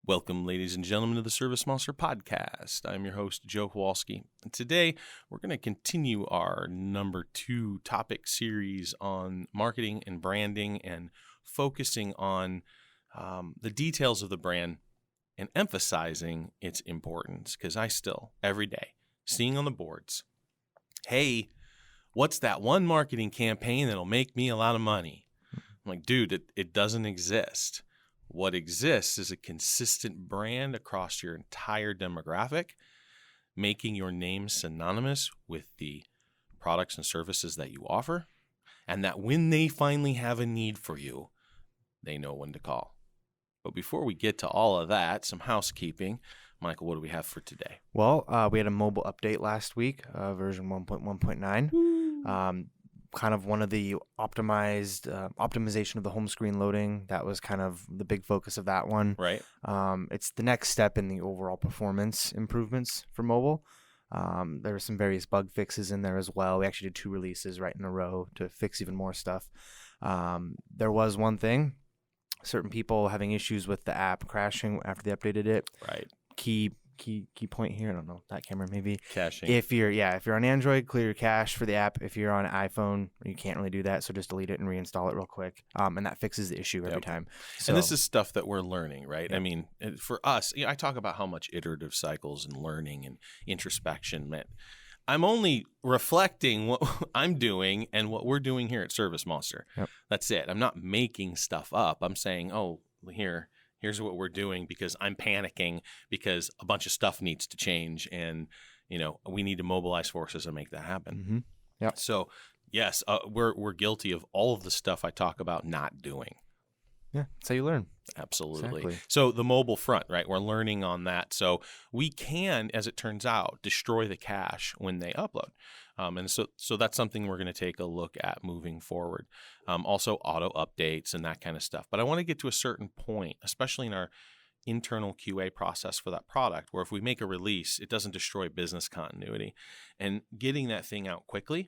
Welcome, ladies and gentlemen, to the ServiceMonster podcast. I'm your host, Joe Kowalski. And today, we're going to continue our number 2 topic series on marketing and branding and focusing on the details of the brand and emphasizing its importance. Because I still, every day, seeing on the boards, hey, what's that one marketing campaign that'll make me a lot of money? I'm like, dude, it doesn't exist. What exists is a consistent brand across your entire demographic, making your name synonymous with the products and services that you offer, and that when they finally have a need for you, they know when to call. But before we get to all of that, some housekeeping. Michael, what do we have for today? Well, we had a mobile update last week, version 1.1.9. Kind of one of the optimization of the home screen loading. That was kind of the big focus of that one. Right. It's the next step in the overall performance improvements for mobile. There were some various bug fixes in there as well. We actually did 2 releases right in a row to fix even more stuff. There was one thing, certain people having issues with the app crashing after they updated it. Right. Key point here. I don't know, that camera maybe. Caching. If you're on Android, clear your cache for the app. If you're on iPhone, you can't really do that. So just delete it and reinstall it real quick. And that fixes the issue every time. So, and this is stuff that we're learning, right? Yep. I mean, for us, I talk about how much iterative cycles and learning and introspection meant. I'm only reflecting what I'm doing and what we're doing here at ServiceMonster. Yep. That's it. I'm not making stuff up. I'm saying, oh, here's what we're doing because I'm panicking because a bunch of stuff needs to change and, we need to mobilize forces and make that happen. Mm-hmm. Yep. So, yes, we're guilty of all of the stuff I talk about not doing. Yeah, that's how you learn. Absolutely. Exactly. So the mobile front, right? We're learning on that. So we can, as it turns out, destroy the cache when they upload. And so that's something we're going to take a look at moving forward. Also auto updates and that kind of stuff. But I want to get to a certain point, especially in our internal QA process for that product, where if we make a release, it doesn't destroy business continuity. And getting that thing out quickly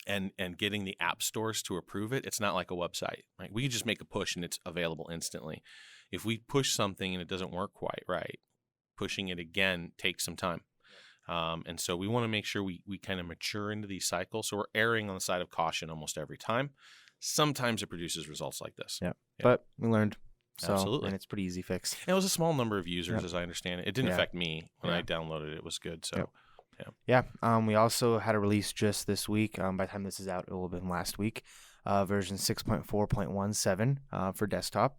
and getting the app stores to approve it, it's not like a website, right? We can just make a push and it's available instantly. If we push something and it doesn't work quite right, pushing it again takes some time. And so we want to make sure we kind of mature into these cycles. So we're erring on the side of caution almost every time. Sometimes it produces results like this. Yeah. But we learned. So, absolutely. And it's pretty easy fix. And it was a small number of users, as I understand it. It didn't affect me when I downloaded it. It was good. So. Yeah. We also had a release just this week. By the time this is out, it will have been last week. Version 6.4.17 for desktop.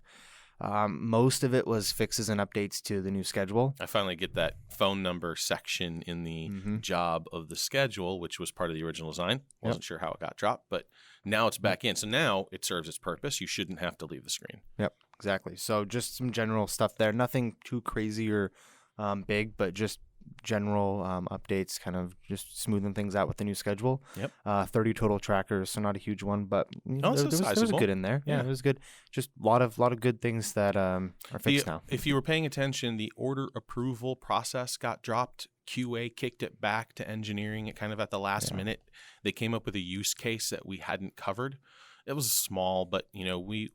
Most of it was fixes and updates to the new schedule. I finally get that phone number section in the job of the schedule, which was part of the original design. Wasn't sure how it got dropped, but now it's back in. So now it serves its purpose. You shouldn't have to leave the screen. Yep, exactly. So just some general stuff there. Nothing too crazy or big, but just general updates, kind of just smoothing things out with the new schedule. Yep. 30 total trackers, so not a huge one, but there was good in there. Yeah, it was good. Just a lot of good things that are fixed now. If you were paying attention, the order approval process got dropped. QA kicked it back to engineering it kind of at the last minute. They came up with a use case that we hadn't covered. It was small, but we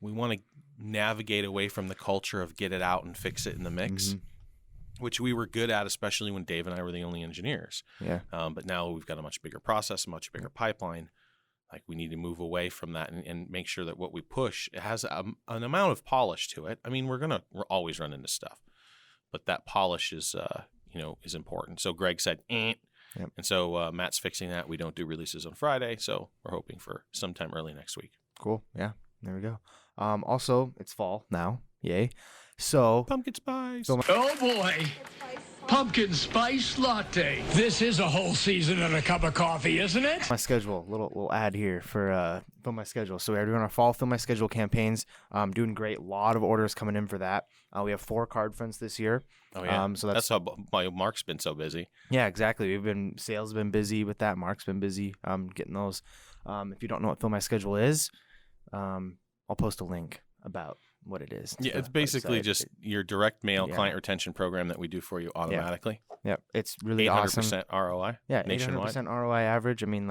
want to navigate away from the culture of get it out and fix it in the mix. Mm-hmm. Which we were good at, especially when Dave and I were the only engineers. Yeah. But now we've got a much bigger process, a much bigger pipeline. Like we need to move away from that and make sure that what we push, it has an amount of polish to it. I mean, we're always run into stuff, but that polish is important. So Greg said, Yep. And so Matt's fixing that. We don't do releases on Friday, so we're hoping for sometime early next week. Cool. Yeah. There we go. Also, it's fall now. Yay. So pumpkin spice. Oh boy. Pumpkin spice latte. This is a whole season and a cup of coffee, isn't it? My schedule, little ad here for Fill My Schedule. So we're doing our fall Fill My Schedule campaigns. Doing great. A lot of orders coming in for that. We have 4 card fronts this year. Oh yeah. So that's how Mark's been so busy. Yeah, exactly. Sales have been busy with that. Mark's been busy getting those. If you don't know what Fill My Schedule is, I'll post a link about what it is. Yeah, it's basically just your direct mail client retention program that we do for you automatically. Yeah, it's really awesome. 800% ROI. Yeah, nationwide. 800% ROI average. I mean,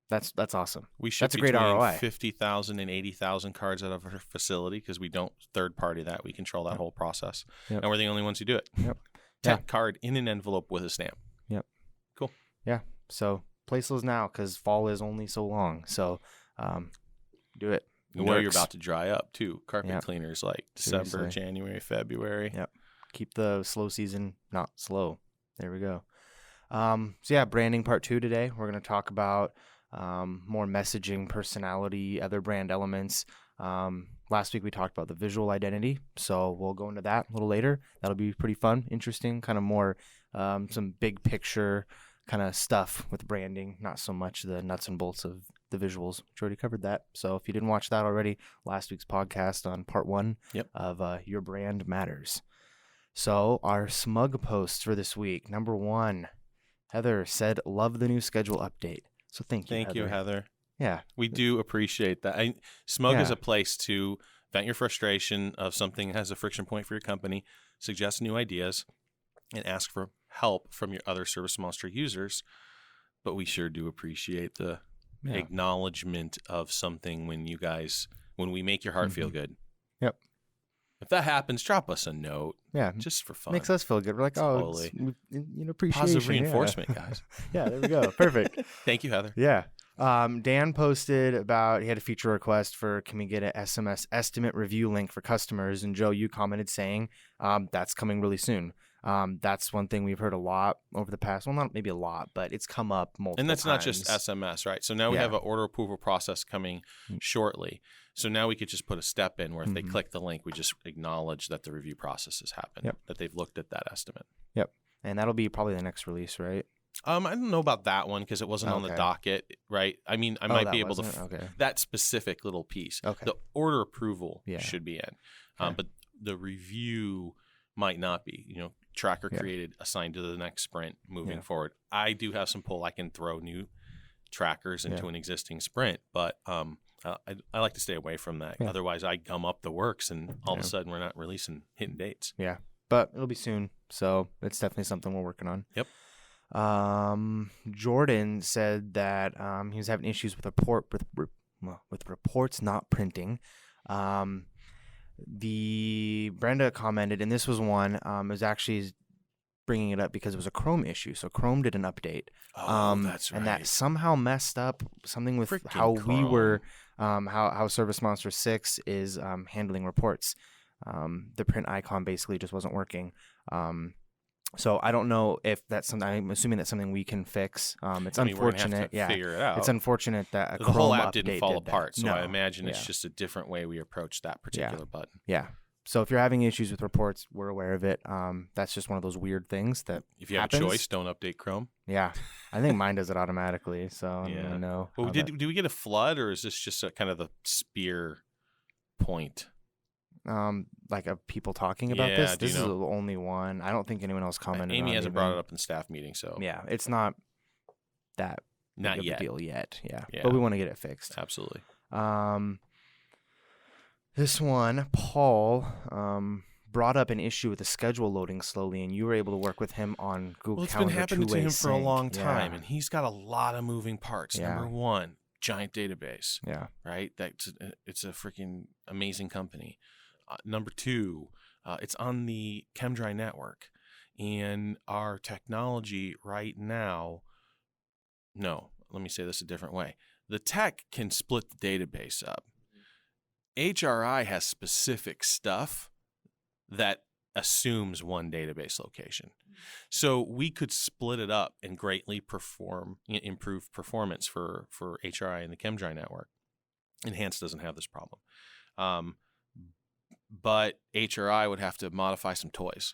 That's awesome. We ship That's a great between ROI. 50,000 and 80,000 cards out of our facility because we don't third party that. We control that whole process. Yep. And we're the only ones who do it. Yep. Tech card in an envelope with a stamp. Yep. Cool. Yeah. So place those now because fall is only so long. So do it. You know you're about to dry up too. Carpet cleaners like December, Seriously. January, February. Yep. Keep the slow season not slow. There we go. So yeah, branding part 2 today. We're going to talk about more messaging, personality, other brand elements. Last week we talked about the visual identity, so we'll go into that a little later. That'll be pretty fun, interesting, kind of more some big picture kind of stuff with branding, not so much the nuts and bolts of the visuals. We already covered that. So if you didn't watch that already, last week's podcast on part 1 of Your Brand Matters. So our SMUG posts for this week. Number 1, Heather said, love the new schedule update. So thank you, Heather. Yeah. We do appreciate that. SMUG is a place to vent your frustration of something that has a friction point for your company, suggest new ideas, and ask for help from your other ServiceMonster users. But we sure do appreciate the acknowledgement of something when we make your heart feel good. Yep. If that happens, drop us a note. Yeah. Just for fun. Makes us feel good. We're like, totally. Appreciation. Positive reinforcement, guys. Yeah, there we go. Perfect. Thank you, Heather. Yeah. Dan posted about he had a feature request for can we get an SMS estimate review link for customers, and Joe, you commented saying that's coming really soon. That's one thing we've heard a lot over the past, well, not maybe a lot, but it's come up multiple times. And that's not just SMS, right? So now we have an order approval process coming shortly. So now we could just put a step in where if they click the link, we just acknowledge that the review process has happened, that they've looked at that estimate. Yep. And that'll be probably the next release, right? I don't know about that one because it wasn't on the docket, right? I mean, I might be able to that specific little piece. Okay. The order approval should be in, but the review might not be. Tracker created, assigned to the next sprint moving forward. I do have some pull. I can throw new trackers into an existing sprint, but I like to stay away from that. Yeah. Otherwise, I gum up the works, and all of a sudden, we're not releasing hitting dates. Yeah, but it'll be soon, so it's definitely something we're working on. Yep. Jordan said that he was having issues with reports not printing. The Brenda commented, and this was one. Was actually bringing it up because it was a Chrome issue. So Chrome did an update. That's right. And that somehow messed up something with Freaking how Chrome. we were, how ServiceMonster 6 is handling reports. The print icon basically just wasn't working. So I don't know if that's something. I'm assuming that's something we can fix. It's unfortunate. We're gonna have to figure it out. It's unfortunate that the whole app didn't fall apart. So no. I imagine it's just a different way we approach that particular button. Yeah. So if you're having issues with reports, we're aware of it. That's just one of those weird things that if you have happens. a choice, don't update Chrome. Yeah, I think mine does it automatically. So I don't know. Well, do we get a flood, or is this just a kind of the spear point? Like of people talking about this. This is the only one. I don't think anyone else commented. Amy hasn't brought it up in staff meeting, so yeah, it's not that not big yet. of a deal yet. Yeah, but we want to get it fixed. Absolutely. This one, Paul, brought up an issue with the schedule loading slowly, and you were able to work with him on Google Calendar. It's been happening to him for a long sync. time, and he's got a lot of moving parts. Yeah. Number one, giant database. Yeah. Right? It's a freaking amazing company. Number two, it's on the ChemDry network, and our technology right now. No, let me say this a different way. The tech can split the database up. HRI has specific stuff that assumes one database location. So we could split it up and greatly improve performance for HRI and the ChemDry network. Enhanced doesn't have this problem. But HRI would have to modify some toys,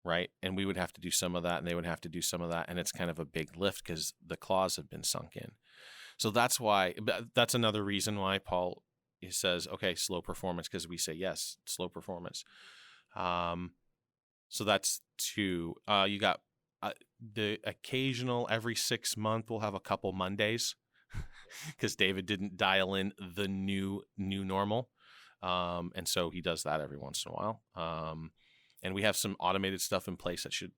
right? And we would have to do some of that, and they would have to do some of that, and it's kind of a big lift because the claws have been sunk in. So that's another reason why Paul says, okay, slow performance, because we say, yes, slow performance. So that's two. You got the occasional every 6 months we'll have a couple Mondays because David didn't dial in the new normal. And so he does that every once in a while. And we have some automated stuff in place that should,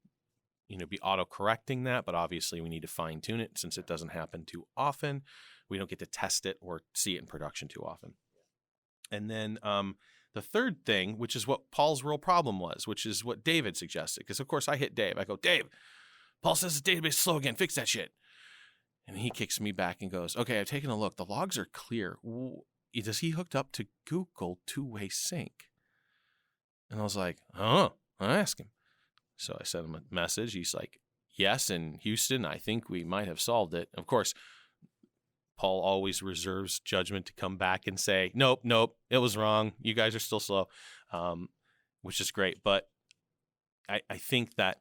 be auto-correcting that, but obviously we need to fine-tune it since it doesn't happen too often. We don't get to test it or see it in production too often. And then the third thing, which is what Paul's real problem was, which is what David suggested. Because, of course, I hit Dave. I go, Dave, Paul says the database is slow again. Fix that shit. And he kicks me back and goes, okay, I've taken a look. The logs are clear. Is he hooked up to Google two-way sync? And I was like, I'll ask him. So I sent him a message. He's like, yes, in Houston, I think we might have solved it. Of course, Paul always reserves judgment to come back and say, nope, it was wrong. You guys are still slow, which is great. But I think that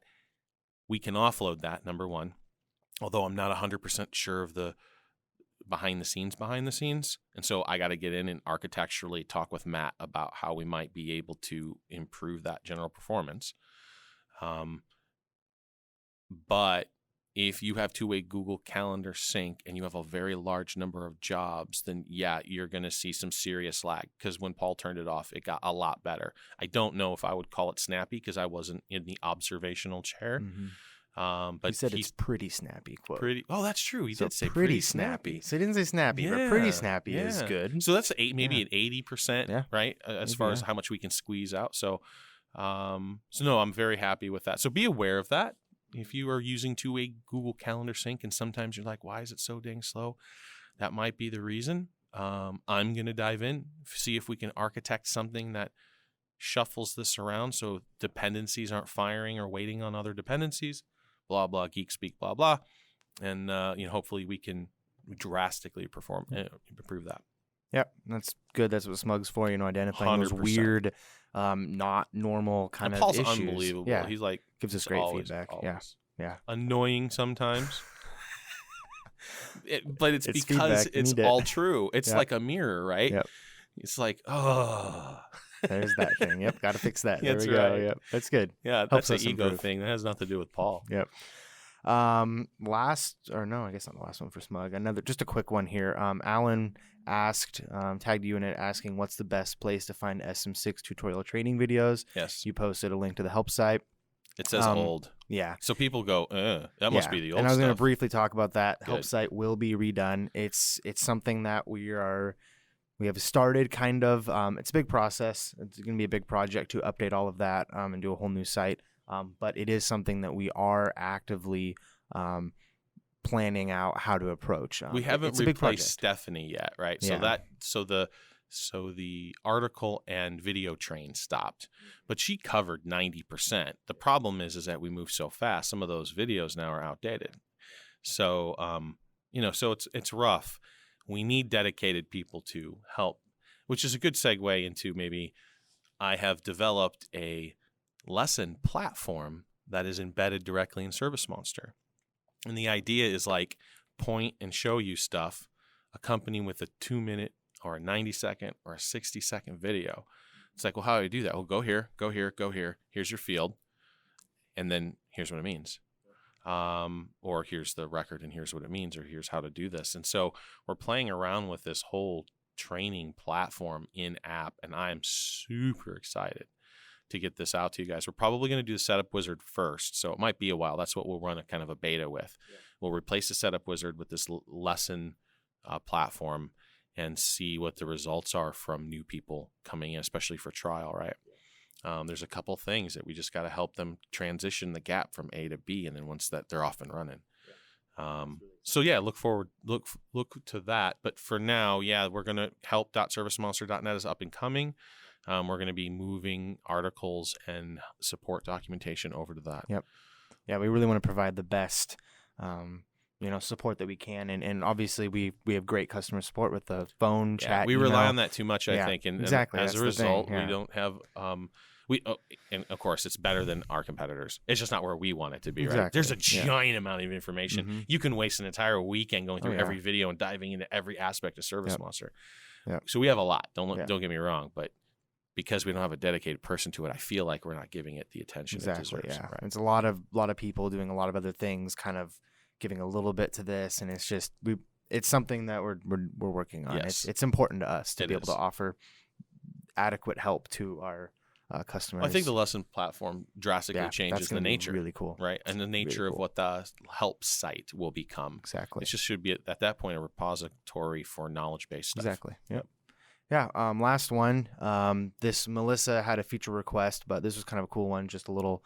we can offload that, number one, although I'm not 100% sure of the behind the scenes. And so I got to get in and architecturally talk with Matt about how we might be able to improve that general performance. But if you have two-way Google Calendar sync and you have a very large number of jobs, then yeah, you're going to see some serious lag, because when Paul turned it off, it got a lot better. I don't know if I would call it snappy because I wasn't in the observational chair. Mm-hmm. But he said it's pretty snappy, quote. Oh, that's true. He did say pretty snappy. So he didn't say snappy, but pretty snappy is good. So that's maybe an 80%, right? As far as how much we can squeeze out. So no, I'm very happy with that. So be aware of that. If you are using two-way Google Calendar sync and sometimes you're like, why is it so dang slow? That might be the reason. I'm going to dive in, see if we can architect something that shuffles this around so dependencies aren't firing or waiting on other dependencies, blah, blah, geek speak, blah, blah. And, hopefully we can drastically improve that. Yep, that's good. That's what SMUG's for, identifying 100%. Those weird, not normal kind of Paul's issues. Unbelievable. Yeah. He's like, gives us great feedback. Always. Yeah. Annoying sometimes. But it's because feedback. It's all true. It's like a mirror, right? Yep. It's like, oh. There's that thing. Yep, got to fix that. There That's we go. right. Yep, that's good. Yeah, Helps that's us an ego improve. thing. That has nothing to do with Paul. Yep. I guess not the last one for SMUG. Just a quick one here. Alan asked, tagged you in it, asking what's the best place to find SM6 tutorial training videos. Yes. You posted a link to the help site. It says old. Yeah. So people go, that must be the old And I was going to stuff. briefly talk about that. Good. Help site will be redone. It's something that we have started kind of. It's a big process. It's going to be a big project to update all of that and do a whole new site. But it is something that we are actively planning out how to approach. We haven't replaced Stephanie yet, right? Yeah. So the article and video train stopped, but she covered 90%. The problem is that we move so fast. Some of those videos now are outdated. So, so it's rough. We need dedicated people to help, which is a good segue into maybe I have developed a lesson platform that is embedded directly in ServiceMonster. And the idea is like point and show you stuff, accompanying with a 2-minute or a 90-second or a 60-second video. It's like, well, how do I do that? Well, go here, go here, go here. Here's your field. And then here's what it means. Or here's the record and here's what it means, or here's how to do this. And so we're playing around with this whole training platform in app, and I am super excited to get this out to you guys. We're probably going to do the setup wizard first, so it might be a while. That's what we'll run a kind of a beta with. Yeah. We'll replace the setup wizard with this lesson platform and see what the results are from new people coming in, especially for trial, right? There's a couple things that we just got to help them transition the gap from A to B, and then once that they're off and running. Look to that. But for now, we're going to help .servicemonster.net is up and coming. We're going to be moving articles and support documentation over to that. Yep. Yeah, we really want to provide the best, support that we can. And obviously we have great customer support with the phone chat. We rely on that too much, I think. And exactly. And as a result, we don't have, and of course it's better than our competitors. It's just not where we want it to be, exactly. Right? There's a giant amount of information. Mm-hmm. You can waste an entire weekend going through every video and diving into every aspect of ServiceMonster. Yep. So we have a lot. Don't get me wrong, but because we don't have a dedicated person to it, I feel like we're not giving it the attention it deserves. Yeah. Right? It's a lot of people doing a lot of other things, kind of giving a little bit to this, and it's just it's something that we're working on. Yes. It's important to us to be able to offer adequate help to our customers. I think the lesson platform drastically changes the nature. Really cool, right? And the nature of what the help site will become. Exactly. It just should be at that point a repository for knowledge-based stuff. Exactly. Yep. Yeah. Last one. This Melissa had a feature request, but this was kind of a cool one. Just a little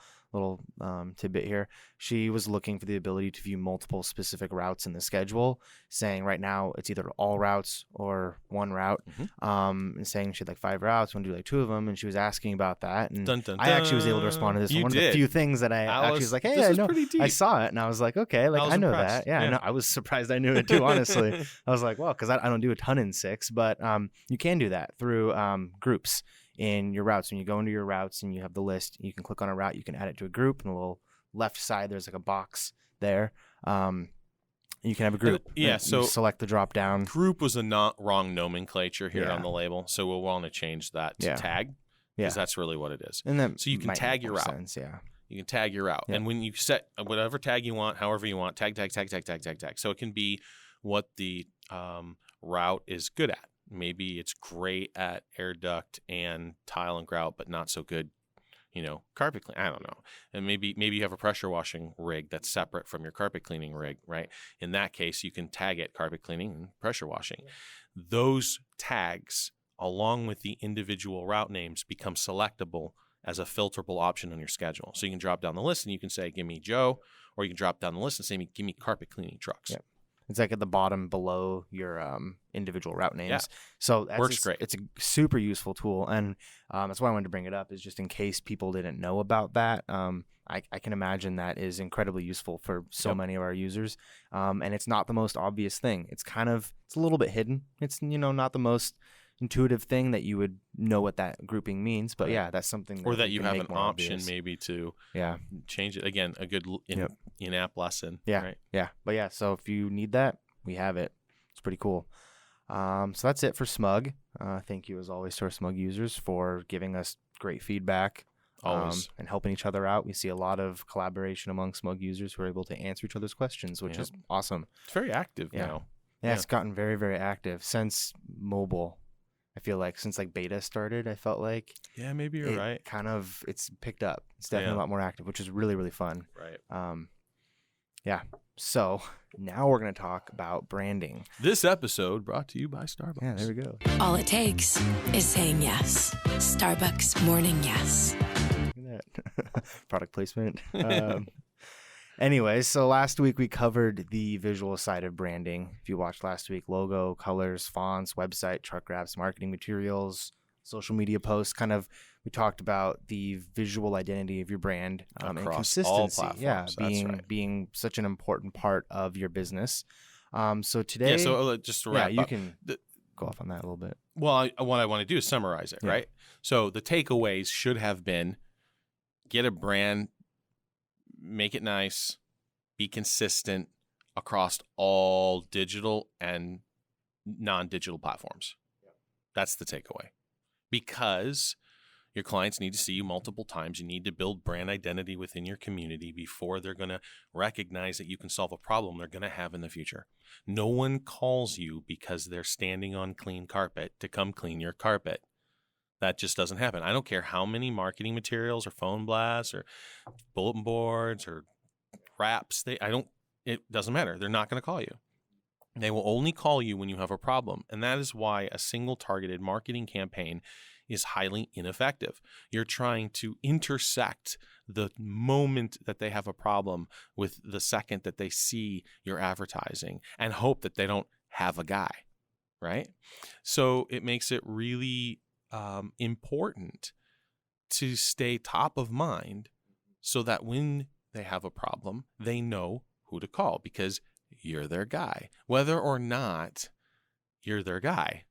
tidbit here. She was looking for the ability to view multiple specific routes in the schedule, saying right now it's either all routes or one route. And saying she had like 5 routes, want to do like 2 of them, and she was asking about that. And I actually was able to respond to this. One of the few things that I actually was like, hey, I know, I saw it, and I was like, okay, like I know that. Yeah, I know. I was surprised I knew it too. Honestly, I was like, well, because I don't do a ton in 6, but you can do that through groups in your routes. When you go into your routes and you have the list, you can click on a route, you can add it to a group, and a little left side there's like a box there. You can have a group. So you select the drop down. Group was a wrong nomenclature here on the label, so we'll want to change that to tag, because that's really what it is. And so you can tag your route. Sense, you can tag your route, and when you set whatever tag you want, however you want, tag. So it can be what the route is good at. Maybe it's great at air duct and tile and grout, but not so good, carpet clean. I don't know. And maybe you have a pressure washing rig that's separate from your carpet cleaning rig, right? In that case, you can tag it carpet cleaning and pressure washing. Those tags, along with the individual route names, become selectable as a filterable option on your schedule. So you can drop down the list and you can say, give me Joe, or you can drop down the list and say, give me carpet cleaning trucks. Yep. It's like at the bottom below your individual route names. Yeah. So works great. It's a super useful tool, and that's why I wanted to bring it up, is just in case people didn't know about that. I can imagine that is incredibly useful for so many of our users, and it's not the most obvious thing. It's a little bit hidden. It's not the most intuitive thing that you would know what that grouping means, but that's something or that you have an option obvious. Maybe to change it. Again, a good in-app lesson. Right? But so if you need that, we have it. It's pretty cool. So that's it for SMUG. Thank you as always to our SMUG users for giving us great feedback. Always. And helping each other out. We see a lot of collaboration among SMUG users who are able to answer each other's questions, which is awesome. It's very active now. Yeah, it's gotten very, very active since mobile. I feel like since like beta started, I felt like maybe you're right. It's picked up. It's definitely a lot more active, which is really, really fun. Right. So now we're going to talk about branding. This episode brought to you by Starbucks. Yeah, there we go. All it takes is saying yes. Starbucks morning yes. Look at that. Product placement. Anyways, so last week we covered the visual side of branding. If you watched last week, logo, colors, fonts, website, truck wraps, marketing materials, social media posts, we talked about the visual identity of your brand and consistency. All platforms. Being such an important part of your business. So today, just to wrap up, you can go off on that a little bit. Well, what I want to do is summarize it, right? So the takeaways should have been: get a brand, make it nice, be consistent across all digital and non-digital platforms. That's the takeaway. Because your clients need to see you multiple times. You need to build brand identity within your community before they're going to recognize that you can solve a problem they're going to have in the future. No one calls you because they're standing on clean carpet to come clean your carpet. That just doesn't happen. I don't care how many marketing materials or phone blasts or bulletin boards or wraps. It doesn't matter. They're not going to call you. They will only call you when you have a problem. And that is why a single targeted marketing campaign is highly ineffective. You're trying to intersect the moment that they have a problem with the second that they see your advertising and hope that they don't have a guy, right? So it makes it really important to stay top of mind so that when they have a problem, they know who to call because you're their guy, whether or not you're their guy.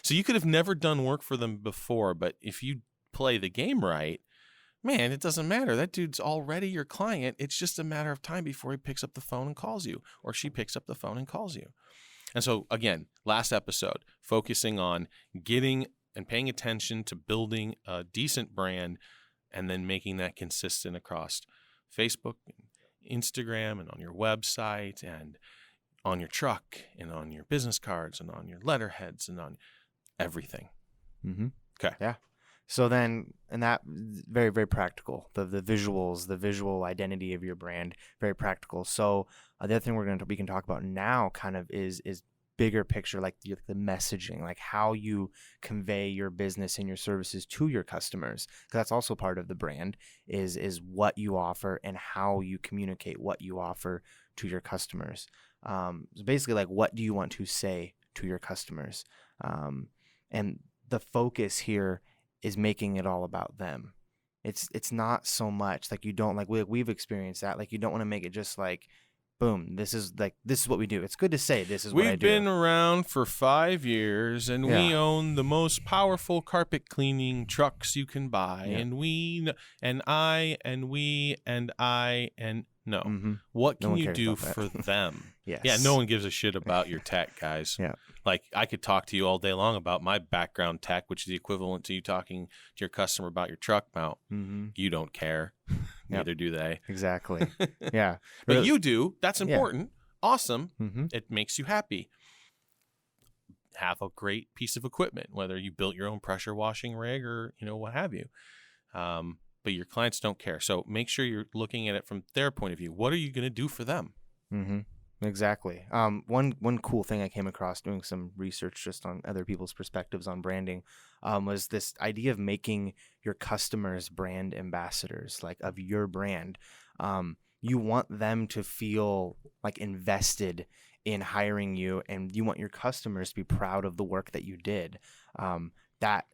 So you could have never done work for them before, but if you play the game right, man, it doesn't matter. That dude's already your client. It's just a matter of time before he picks up the phone and calls you, or she picks up the phone and calls you. And so again, last episode, focusing on getting and paying attention to building a decent brand and then making that consistent across Facebook, and Instagram, and on your website, and on your truck, and on your business cards, and on your letterheads, and on everything. Mm-hmm. Okay. Yeah. So then, and that very, very practical. The visuals, the visual identity of your brand, very practical. So the other thing we can talk about now kind of is bigger picture, like the messaging, like how you convey your business and your services to your customers. Because that's also part of the brand is what you offer and how you communicate what you offer to your customers. So basically, like, what do you want to say to your customers? And the focus here is making it all about them. It's not so much like you don't, like we've experienced that. Like, you don't want to make it just like, boom, this is what we do. It's good to say this is what I do. We've been around for 5 years, and we own the most powerful carpet cleaning trucks you can buy. Yeah. And we, and I, and we, and I, and no. Mm-hmm. What can you do for them? Yes. Yeah, no one gives a shit about your tech, guys. Yeah. Like, I could talk to you all day long about my background tech, which is the equivalent to you talking to your customer about your truck mount. Mm-hmm. You don't care. Neither do they. Exactly. Yeah. But you do. That's important. Yeah. Awesome. Mm-hmm. It makes you happy. Have a great piece of equipment, whether you built your own pressure washing rig or, what have you. But your clients don't care. So make sure you're looking at it from their point of view. What are you going to do for them? Mm-hmm. Exactly. One cool thing I came across doing some research just on other people's perspectives on branding was this idea of making your customers brand ambassadors, like, of your brand. You want them to feel like invested in hiring you, and you want your customers to be proud of the work that you did. That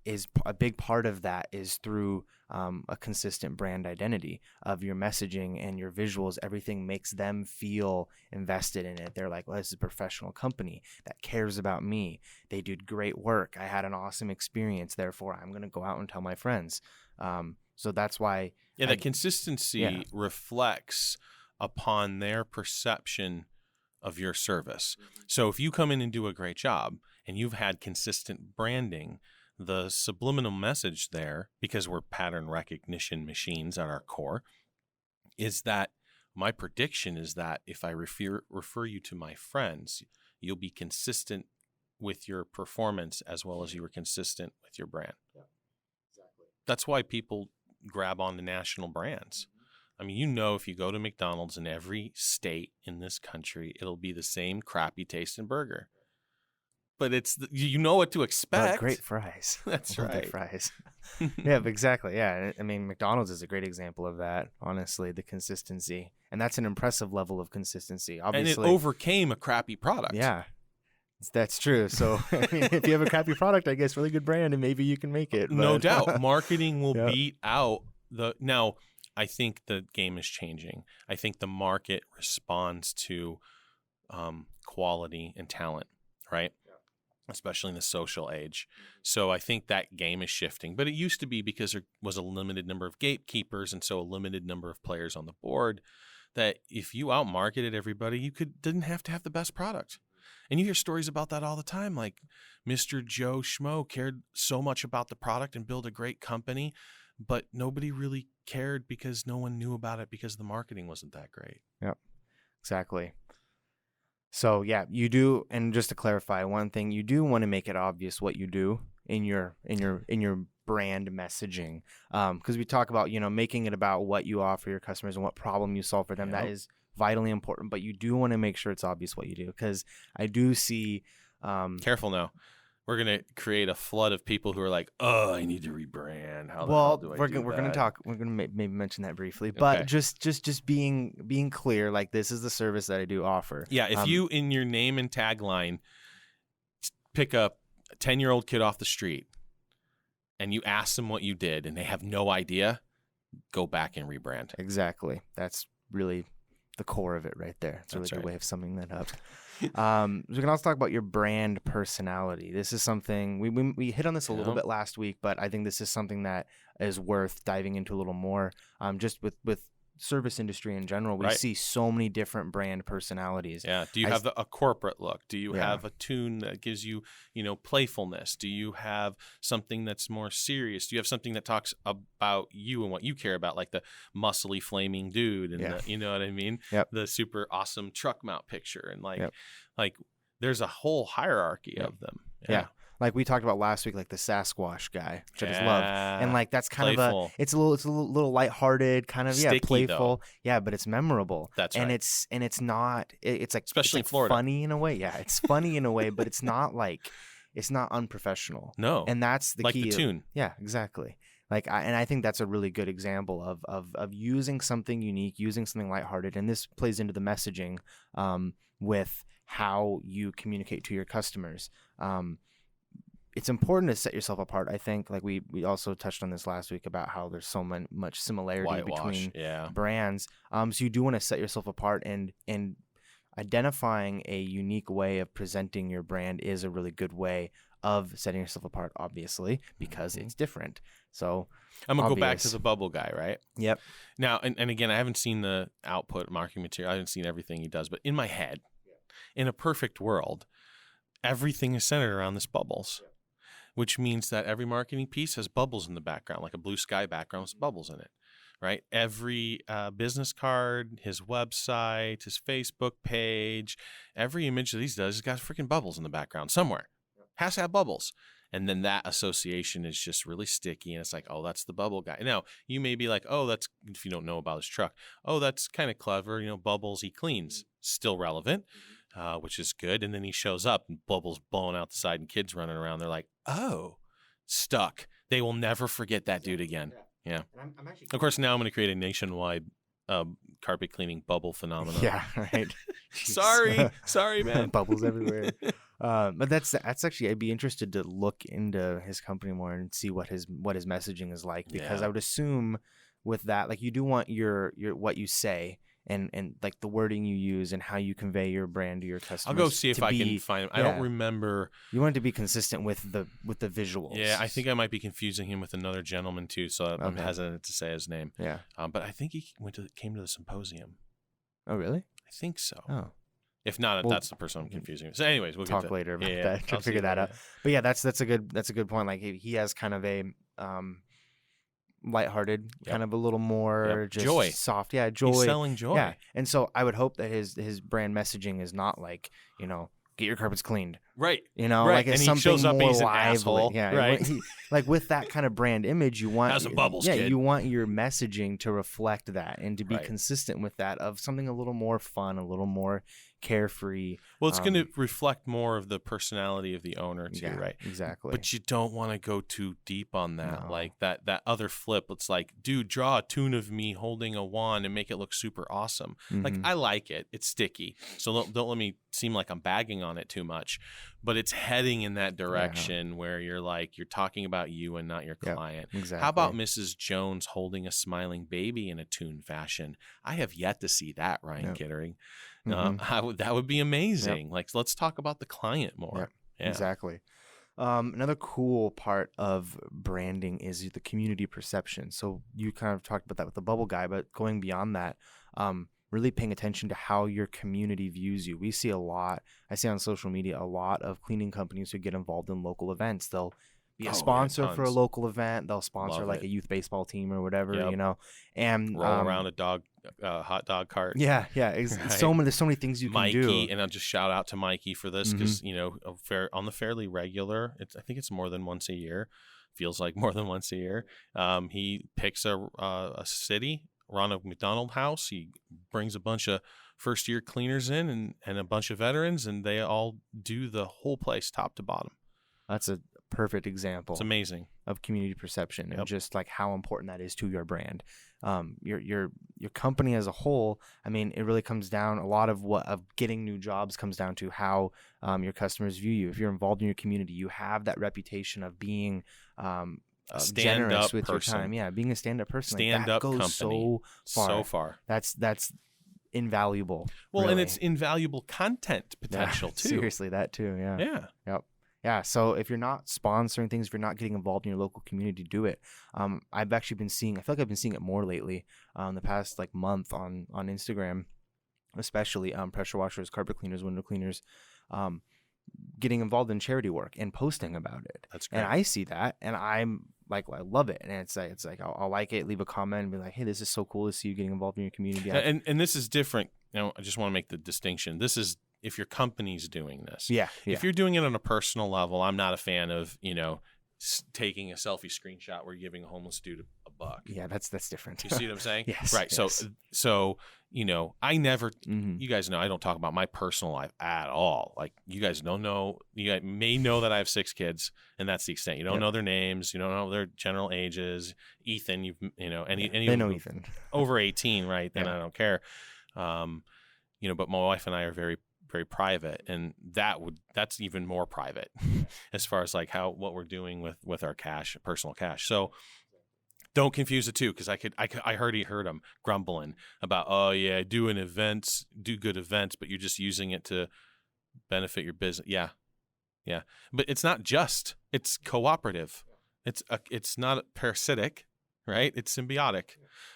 is a big part of that is through a consistent brand identity of your messaging and your visuals. Everything makes them feel invested in it. They're like, well, this is a professional company that cares about me. They did great work. I had an awesome experience. Therefore, I'm going to go out and tell my friends. So that's why. Yeah, that consistency reflects upon their perception of your service. So if you come in and do a great job and you've had consistent branding, the subliminal message there, because we're pattern recognition machines at our core, is that my prediction is that if I refer you to my friends, you'll be consistent with your performance as well as you were consistent with your brand. Yeah, exactly. That's why people grab on to national brands. I mean, if you go to McDonald's in every state in this country, it'll be the same crappy tasting burger. But it's what to expect. But great fries. That's right. Fries. Yeah, exactly. Yeah, I mean, McDonald's is a great example of that. Honestly, the consistency, and that's an impressive level of consistency. Obviously, and it overcame a crappy product. Yeah, that's true. So, I mean, if you have a crappy product, I guess really good brand, and maybe you can make it. No doubt, marketing will beat out the. Now, I think the game is changing. I think the market responds to quality and talent, right? Especially in the social age. So I think that game is shifting. But it used to be because there was a limited number of gatekeepers and so a limited number of players on the board that if you outmarketed everybody, you didn't have to have the best product. And you hear stories about that all the time. Like Mr. Joe Schmo cared so much about the product and built a great company, but nobody really cared because no one knew about it because the marketing wasn't that great. Yep, exactly. So yeah, you do, and just to clarify one thing, you do want to make it obvious what you do in your brand messaging, because we talk about making it about what you offer your customers and what problem you solve for them. That is vitally important, but you do want to make sure it's obvious what you do, because I do see. Careful now. We're gonna create a flood of people who are like, "Oh, I need to rebrand." How the hell do I do that? We're gonna talk. We're gonna maybe mention that briefly, but just being clear, like, this is the service that I do offer. Yeah, if you in your name and tagline pick up a 10-year-old kid off the street and you ask them what you did and they have no idea, go back and rebrand. Exactly. That's really the core of it right there. It's a really good way of summing that up. We can also talk about your brand personality. This is something we hit on this a little bit last week, but I think this is something that is worth diving into a little more. Just with service industry in general, we see so many different brand personalities. Yeah. Do you have a corporate look? Do you have a tune that gives you, playfulness? Do you have something that's more serious? Do you have something that talks about you and what you care about, like the muscly flaming dude and the, you know what I mean? Yep. The super awesome truck mount picture and like there's a whole hierarchy of them. Yeah. Like we talked about last week, like the Sasquatch guy, which I just love, and like that's kind playful. of it's a little lighthearted, kind of Sticky, playful, though. yeah, but it's memorable. That's and right. it's not it's like Especially it's in Florida. funny in a way, yeah, it's funny in a way, but it's not unprofessional. No, and that's the like key. the tune. Yeah, exactly. Like I think that's a really good example of using something unique, using something lighthearted, and this plays into the messaging with how you communicate to your customers. It's important to set yourself apart. I think, like we also touched on this last week about how there's so much similarity between brands. So you do want to set yourself apart, and identifying a unique way of presenting your brand is a really good way of setting yourself apart, obviously, because it's different. So I'm going to go back to the bubble guy, right? Yep. Now, and again, I haven't seen the output marketing material. I haven't seen everything he does, but in my head, in a perfect world, everything is centered around this bubbles, which means that every marketing piece has bubbles in the background, like a blue sky background with bubbles in it, right? Every business card, his website, his Facebook page, every image that he does has got freaking bubbles in the background somewhere. Has to have bubbles. And then that association is just really sticky. And it's like, oh, that's the bubble guy. Now, you may be like, oh, that's, if you don't know about his truck, oh, that's kind of clever. Bubbles he cleans. Still relevant, which is good. And then he shows up and bubbles blowing out the side and kids running around. They're like, oh, stuck. They will never forget that dude again. Yeah. I'm actually Of course, now I'm going to create a nationwide carpet cleaning bubble phenomenon. Yeah, right. Sorry, man. Bubbles everywhere. But that's actually, I'd be interested to look into his company more and see what his messaging is like, because I would assume with that, like, you do want your what you say and like the wording you use and how you convey your brand to your customers. I'll go see if I can find him. I don't remember. You want it to be consistent with the visuals. Yeah, I think I might be confusing him with another gentleman too, so I'm hesitant to say his name. Yeah. But I think he came to the symposium. Oh, really? I think so. Oh. If not, that's the person I'm confusing. So, anyways, we'll talk get later about that. that. Try to figure that out. But yeah, that's a good point. Like, he has kind of a lighthearted, kind of a little more just joy, soft. Yeah, joy. He's selling joy. Yeah, and so I would hope that his brand messaging is not like, get your carpets cleaned. Right. Like it's and something he shows up more and he's an lively. asshole. Yeah, right. Like with that kind of brand image, you want Has some bubbles, yeah, kid. you want your messaging to reflect that and to be Right. consistent with that, of something a little more fun, a little more carefree. Well, it's going to reflect more of the personality of the owner too, Yeah, right? exactly. But you don't want to go too deep on that. No. Like that other flip, it's like, dude, draw a tune of me holding a wand and make it look super awesome. Like, I like it. It's sticky. So don't let me seem like I'm bagging on it too much. But it's heading in that direction where you're talking about you and not your client. Exactly. How about Mrs. Jones holding a smiling baby in a tune fashion? I have yet to see that, Ryan Kittering. That would be amazing. Like, let's talk about the client more. Yeah. Exactly. Another cool part of branding is the community perception. So you kind of talked about that with the bubble guy, but going beyond that, really paying attention to how your community views you. I see on social media a lot of cleaning companies who get involved in local events. They'll be a sponsor for a local event. They'll sponsor a youth baseball team or whatever, and roll around a hot dog cart. Yeah. Right. There's so many things you can do. Mikey, and I'll just shout out to Mikey for this because on the fairly regular, I think it's more than once a year. Feels like more than once a year. He picks a city, Ronald McDonald House. He brings a bunch of first-year cleaners in and a bunch of veterans, and they all do the whole place top to bottom. That's a perfect example. It's amazing of community perception and just like how important that is to your brand. Your company as a whole. I mean, it really comes down, a lot of getting new jobs comes down to how your customers view you. If you're involved in your community, you have that reputation of being generous with person. Your time. Yeah, being a stand-up person. Stand-up goes company. So far. That's invaluable. Well, really. And it's invaluable content potential too. Seriously, that too. Yeah. Yeah. Yep. Yeah, so if you're not sponsoring things, if you're not getting involved in your local community, do it. I've actually been seeing, I feel like I've been seeing it more lately, the past month on Instagram, especially pressure washers, carpet cleaners, window cleaners, getting involved in charity work and posting about it. That's great. And I see that, and I'm like, I love it. And it's like I'll like it, leave a comment, and be like, hey, this is so cool to see you getting involved in your community. And this is different. I just want to make the distinction. This is if your company's doing this. Yeah. If you're doing it on a personal level, I'm not a fan of, taking a selfie screenshot where you're giving a homeless dude $1. Yeah, that's different. You see what I'm saying? Yes. Right. Yes. So I never. You guys know I don't talk about my personal life at all. Like you guys don't know. You guys may know that I have 6 kids, and that's the extent. You don't know their names. You don't know their general ages. Ethan, any they know Ethan over 18, right? Then I don't care. But my wife and I are very, very private, and that's even more private as far as like what we're doing with our cash, personal cash. So don't confuse the two, because I heard them grumbling about, oh yeah, do good events, but you're just using it to benefit your business. Yeah, but it's not just. It's cooperative. It's not parasitic, right? It's symbiotic,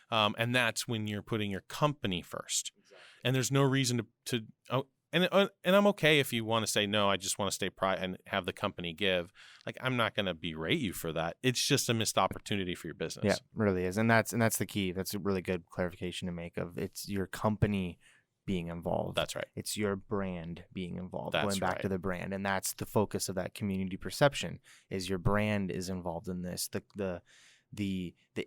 and that's when you're putting your company first. And there's no reason to and I'm okay if you want to say, no, I just want to stay private and have the company give. Like, I'm not going to berate you for that. It's just a missed opportunity for your business. Yeah, it really is. And that's the key. That's a really good clarification to make of it's your company being involved. That's right. It's your brand being involved. That's going back right. to the brand. And that's the focus of that community perception is your brand is involved in this. The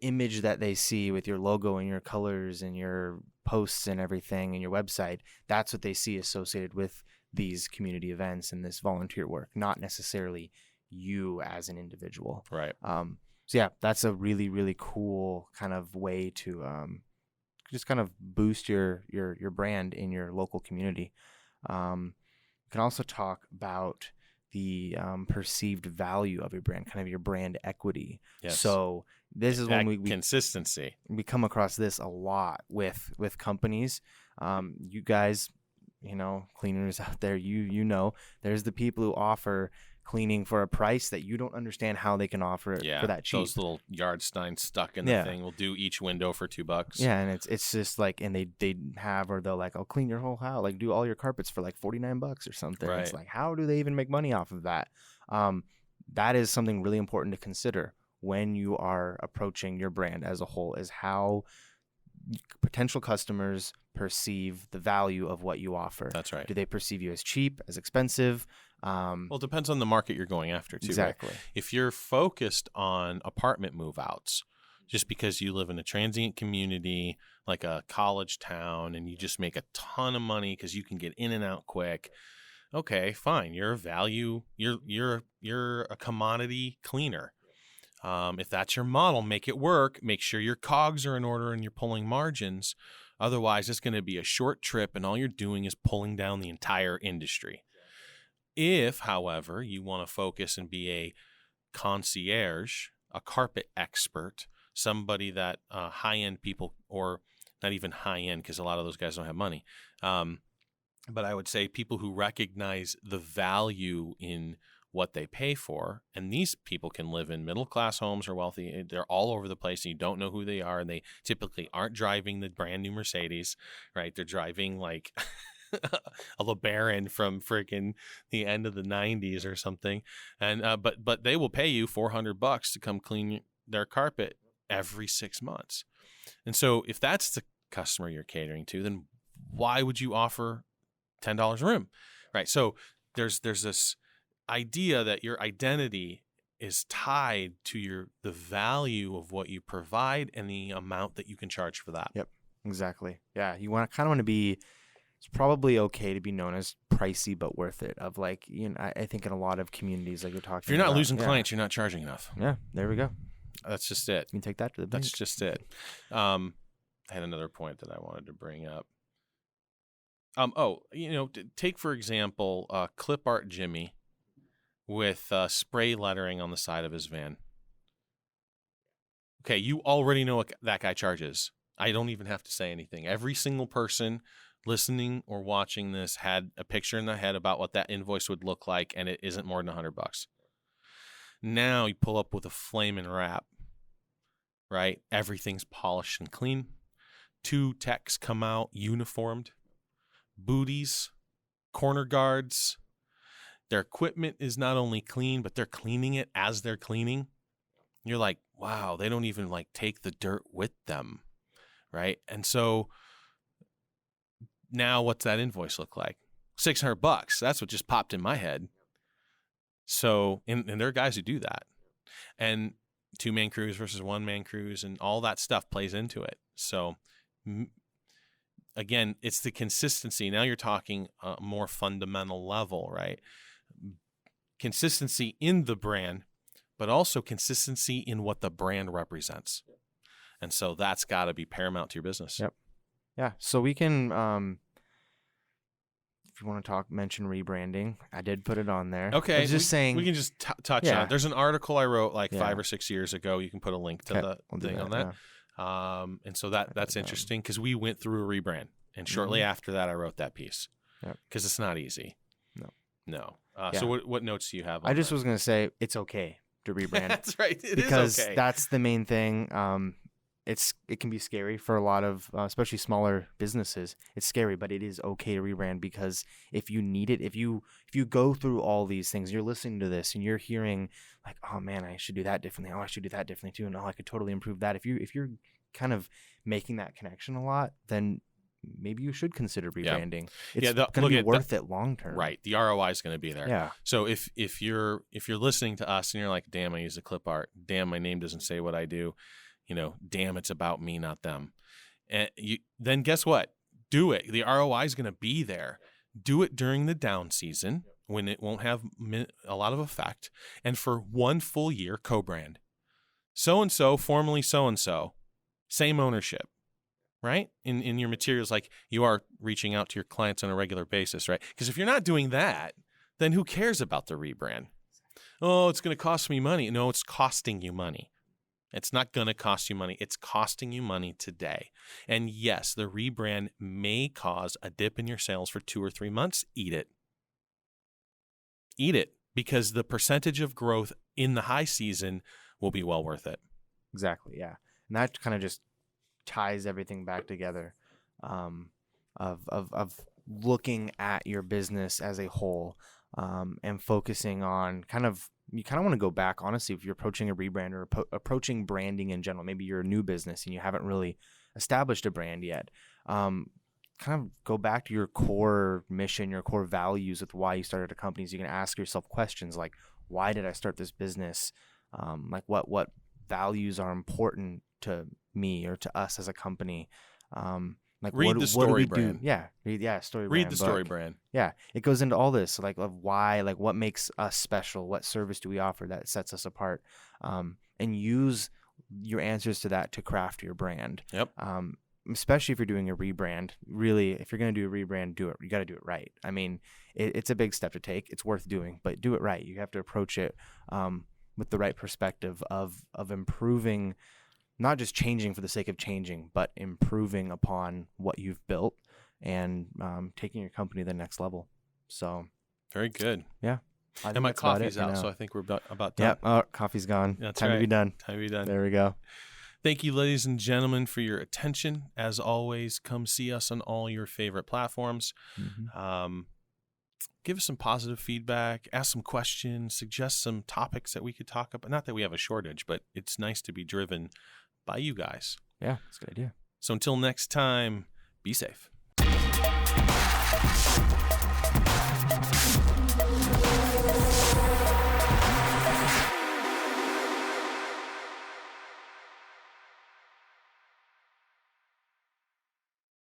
image that they see with your logo and your colors and your posts and everything and your website, that's what they see associated with these community events and this volunteer work, not necessarily you as an individual. Right. So yeah, that's a really, really cool kind of way to just kind of boost your brand in your local community. You can also talk about the perceived value of your brand, kind of your brand equity. Yes. So this is when we consistency. We come across this a lot with companies. You guys, cleaners out there, there's the people who offer cleaning for a price that you don't understand how they can offer it for that cheap. Those little yard steins stuck in the thing will do each window for $2. Yeah, and it's just like, and they'll like, I'll clean your whole house, like do all your carpets for like $49 or something. Right. It's like, how do they even make money off of that? That is something really important to consider when you are approaching your brand as a whole, is how potential customers perceive the value of what you offer. That's right. Do they perceive you as cheap, as expensive? Well, it depends on the market you're going after, too. Exactly. Right? If you're focused on apartment move-outs, just because you live in a transient community, like a college town, and you just make a ton of money because you can get in and out quick, okay, fine. You're a value. You're a commodity cleaner. If that's your model, make it work. Make sure your cogs are in order and you're pulling margins. Otherwise, it's going to be a short trip, and all you're doing is pulling down the entire industry. If, however, you want to focus and be a concierge, a carpet expert, somebody that high-end people, or not even high-end because a lot of those guys don't have money, but I would say people who recognize the value in what they pay for, and these people can live in middle-class homes or wealthy. They're all over the place, and you don't know who they are, and they typically aren't driving the brand-new Mercedes, right? They're driving like a LeBaron from freaking the end of the 90s or something, and but they will pay you $400 to come clean their carpet every 6 months. And so if that's the customer you're catering to, then why would you offer $10 a room, right? So there's this idea that your identity is tied to the value of what you provide and the amount that you can charge for that. Yep, exactly. Yeah, you want to be. It's probably okay to be known as pricey but worth it. Of like, I think in a lot of communities, like you're talking, if you're not about, losing clients, you're not charging enough. Yeah, there we go. That's just it. You can take that to the bank. That's just it. I had another point that I wanted to bring up. Take for example, Clip Art Jimmy with spray lettering on the side of his van. Okay, you already know what that guy charges. I don't even have to say anything. Every single person listening or watching this had a picture in their head about what that invoice would look like, and it isn't more than $100. Now you pull up with a flame and wrap, right? Everything's polished and clean. 2 techs come out uniformed, booties, corner guards. Their equipment is not only clean, but they're cleaning it as they're cleaning. You're like, wow, they don't even like take the dirt with them, right? And so now what's that invoice look like? $600. That's what just popped in my head. So, and there are guys who do that. And 2-man crews versus 1-man crews and all that stuff plays into it. So, again, it's the consistency. Now you're talking a more fundamental level, right? Consistency in the brand, but also consistency in what the brand represents. And so that's got to be paramount to your business. Yep. Yeah. So we can, if you want to mention rebranding, I did put it on there. Okay. I was just saying. We can just touch on it. There's an article I wrote like 5 or 6 years ago. You can put a link to the thing on that. Yeah. And so that's interesting because we went through a rebrand. And shortly after that, I wrote that piece because it's not easy. No. So what notes do you have on I just was going to say it's okay to rebrand. That's right. It because is okay. That's the main thing. It can be scary for a lot of, especially smaller businesses. It's scary, but it is okay to rebrand because if you need it, if you go through all these things, you're listening to this and you're hearing like, oh man, I should do that differently. Oh, I should do that differently too. And oh, I could totally improve that. If you're kind of making that connection a lot, then maybe you should consider rebranding. It's going to be worth it long term. Right. The ROI is going to be there. Yeah. So if you're listening to us and you're like, damn, I use a clip art. Damn, my name doesn't say what I do. Damn, it's about me, not them. And then guess what? Do it. The ROI is going to be there. Do it during the down season when it won't have a lot of effect. And for 1 full year, co-brand. So-and-so, formerly so-and-so, same ownership, right? In your materials, like you are reaching out to your clients on a regular basis, right? Because if you're not doing that, then who cares about the rebrand? Oh, it's going to cost me money. No, it's costing you money. It's not going to cost you money. It's costing you money today. And yes, the rebrand may cause a dip in your sales for 2 or 3 months. Eat it. Eat it because the percentage of growth in the high season will be well worth it. Exactly. Yeah. And that kind of just ties everything back together of looking at your business as a whole and focusing on you kind of want to go back, honestly, if you're approaching a rebrand or approaching branding in general. Maybe you're a new business and you haven't really established a brand yet. Kind of go back to your core mission, your core values with why you started a company. So you can ask yourself questions like, why did I start this business? Like what values are important to me or to us as a company? Like read the story brand. Yeah, story brand. Read the story brand. Yeah, it goes into all this, like of why, like what makes us special, what service do we offer that sets us apart, and use your answers to that to craft your brand. Yep. Especially if you're doing a rebrand. Really, if you're going to do a rebrand, do it. You got to do it right. I mean, it's a big step to take. It's worth doing, but do it right. You have to approach it with the right perspective of improving. Not just changing for the sake of changing, but improving upon what you've built and taking your company to the next level. So, very good. Yeah. And my coffee's out, so I think we're about done. Yeah, coffee's gone. That's Time right. to be done. Time to be done. There we go. Thank you, ladies and gentlemen, for your attention. As always, come see us on all your favorite platforms. Mm-hmm. Give us some positive feedback, ask some questions, suggest some topics that we could talk about. Not that we have a shortage, but it's nice to be driven by you guys. Yeah, that's a good idea. So until next time, be safe.